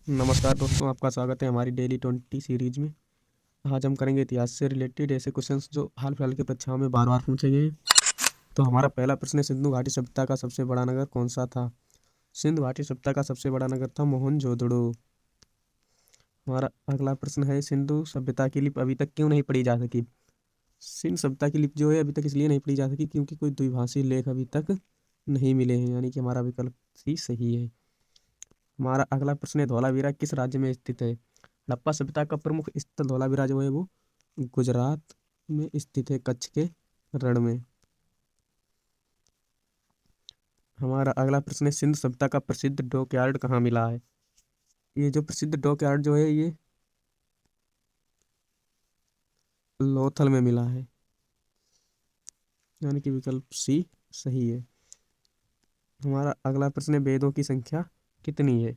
नमस्कार दोस्तों, आपका स्वागत है हमारी डेली 20 सीरीज में। आज हम करेंगे इतिहास से रिलेटेड ऐसे क्वेश्चंस जो हाल फिलहाल की परीक्षाओं में बार बार पूछे गए हैं। तो हमारा पहला प्रश्न है, सिंधु घाटी सभ्यता का सबसे बड़ा नगर कौन सा था? सिंधु घाटी सभ्यता का सबसे बड़ा नगर था मोहनजोदड़ो। हमारा अगला प्रश्न है, सिंधु सभ्यता की लिपि अभी तक क्यों नहीं पढ़ी जा सकी? सिंधु सभ्यता की लिपि जो है अभी तक इसलिए नहीं पढ़ी जा सकी क्योंकि कोई द्विभाषी लेख अभी तक नहीं मिले हैं, यानी कि हमारा विकल्प सी सही है। हमारा अगला प्रश्न है, धौलावीरा किस राज्य में स्थित है? हड़प्पा सभ्यता का प्रमुख स्थल धौलावीरा जो है वो गुजरात में स्थित है, कच्छ के रण में। हमारा अगला प्रश्न है, सिंधु सभ्यता का प्रसिद्ध डॉकयार्ड कहाँ मिला है? ये जो प्रसिद्ध डॉकयार्ड जो है ये लोथल में मिला है, यानी कि विकल्प सी सही है। हमारा अगला प्रश्न है, वेदों की संख्या कितनी है?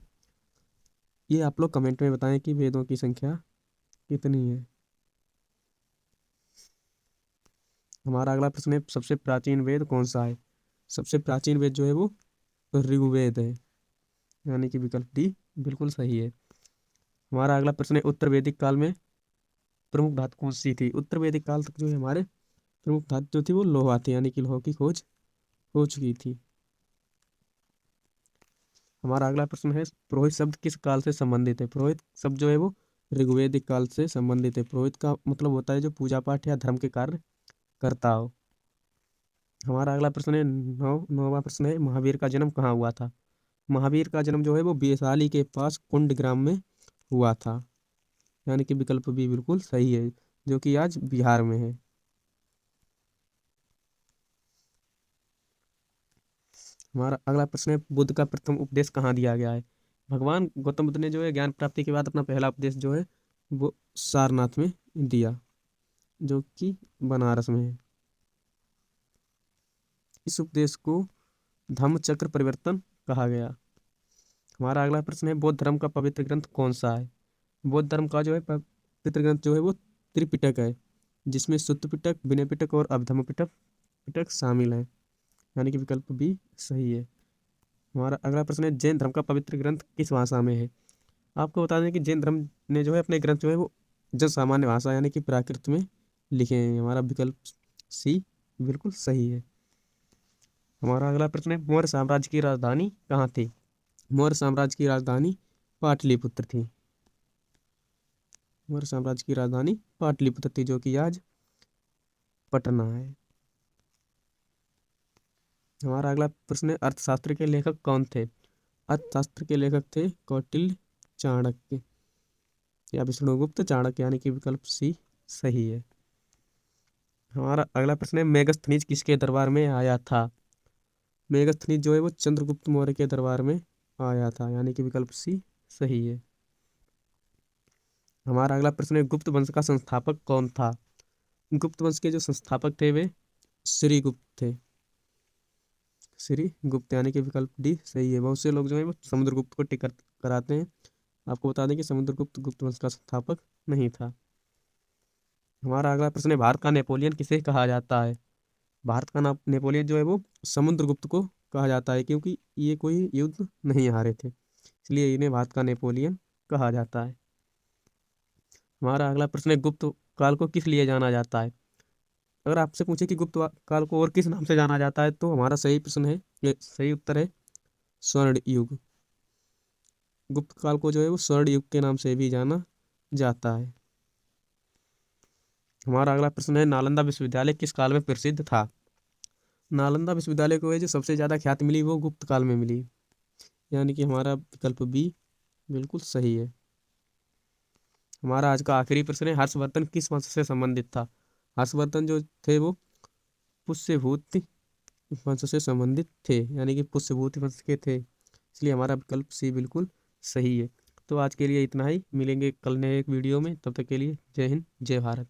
ये आप लोग कमेंट में बताएं कि वेदों की संख्या कितनी है। हमारा अगला प्रश्न है, सबसे प्राचीन वेद कौन सा है? सबसे प्राचीन वेद जो है वो ऋग्वेद है, यानी कि विकल्प डी बिल्कुल सही है। हमारा अगला प्रश्न है, उत्तर वैदिक काल में प्रमुख धातु कौन सी थी? उत्तर वैदिक काल तक जो है हमारे प्रमुख धातु जो थी वो लोहा थी, यानी कि लोह की खोज हो चुकी थी। हमारा अगला प्रश्न है, पुरोहित शब्द किस काल से संबंधित है? पुरोहित शब्द जो है वो ऋग्वैदिक काल से संबंधित है। पुरोहित का मतलब होता है जो पूजा पाठ या धर्म के कार्य करता हो। हमारा अगला प्रश्न है, नौवां प्रश्न है, महावीर का जन्म कहाँ हुआ था? महावीर का जन्म जो है वो वैशाली के पास कुंड ग्राम में हुआ था, यानी कि विकल्प बी बिल्कुल सही है, जो कि आज बिहार में है। हमारा अगला प्रश्न है, बुद्ध का प्रथम उपदेश कहाँ दिया गया है? भगवान गौतम बुद्ध ने जो है ज्ञान प्राप्ति के बाद अपना पहला उपदेश जो है वो सारनाथ में दिया, जो कि बनारस में है। इस उपदेश को धम्म चक्र परिवर्तन कहा गया। हमारा अगला प्रश्न है, बौद्ध धर्म का पवित्र ग्रंथ कौन सा है? बौद्ध धर्म का जो है पवित्र ग्रंथ जो है वो त्रिपिटक है, जिसमें सुत्त पिटक, विनय पिटक और अभिधम्म पिटक पिटक शामिल है, यानी कि विकल्प बी सही है। हमारा अगला प्रश्न है, जैन धर्म का पवित्र ग्रंथ किस भाषा में है? आपको बता दें कि जैन धर्म ने जो है अपने ग्रंथ जो है वो जन सामान्य भाषा यानी कि प्राकृत में लिखे हैं। हमारा विकल्प सी बिल्कुल सही है। हमारा अगला प्रश्न है, मौर्य साम्राज्य की राजधानी कहाँ थी? मौर्य साम्राज्य की राजधानी पाटलिपुत्र थी। मौर्य साम्राज्य की राजधानी पाटलिपुत्र थी, जो कि आज पटना है। हमारा अगला प्रश्न है, अर्थशास्त्र के लेखक कौन थे? अर्थशास्त्र के लेखक थे कौटिल्य, चाणक्य या विष्णुगुप्त चाणक्य, यानी कि विकल्प सी सही है। हमारा अगला प्रश्न है, मेगस्थनीज किसके दरबार में आया था? मेगस्थनीज जो है वो चंद्रगुप्त मौर्य के दरबार में आया था, यानी कि विकल्प सी सही है। हमारा अगला प्रश्न है, गुप्त वंश का संस्थापक कौन था? गुप्त वंश के जो संस्थापक थे वे श्रीगुप्त थे। श्रीगुप्त, यानी कि विकल्प डी सही है। बहुत से लोग जो है वो समुद्रगुप्त को टिकट कराते हैं। आपको बता दें कि समुद्रगुप्त गुप्त वंश का संस्थापक नहीं था। हमारा अगला प्रश्न है, भारत का नेपोलियन किसे कहा जाता है? भारत का नाम नेपोलियन जो है वो समुद्रगुप्त को कहा जाता है, क्योंकि ये कोई युद्ध नहीं हारे थे, इसलिए इन्हें भारत का नेपोलियन कहा जाता है। हमारा अगला प्रश्न है, गुप्त काल को किस लिए जाना जाता है? अगर आपसे पूछे कि गुप्त काल को और किस नाम से जाना जाता है, तो हमारा सही प्रश्न है, ये सही उत्तर है स्वर्ण युग। गुप्त काल को जो है वो स्वर्ण युग के नाम से भी जाना जाता है। हमारा अगला प्रश्न है, नालंदा विश्वविद्यालय किस काल में प्रसिद्ध था? नालंदा विश्वविद्यालय को है जो सबसे ज्यादा ख्याति मिली वो गुप्त काल में मिली, यानी कि हमारा विकल्प बी बिल्कुल सही है। हमारा आज का आखिरी प्रश्न है, हर्षवर्धन किस वंश से संबंधित था? हर्षवर्धन जो थे वो पुष्यभूति वंश से संबंधित थे, यानी कि पुष्यभूति वंश के थे, इसलिए हमारा विकल्प सी बिल्कुल सही है। तो आज के लिए इतना ही, मिलेंगे कल नए एक वीडियो में, तब तक के लिए जय हिंद जय भारत।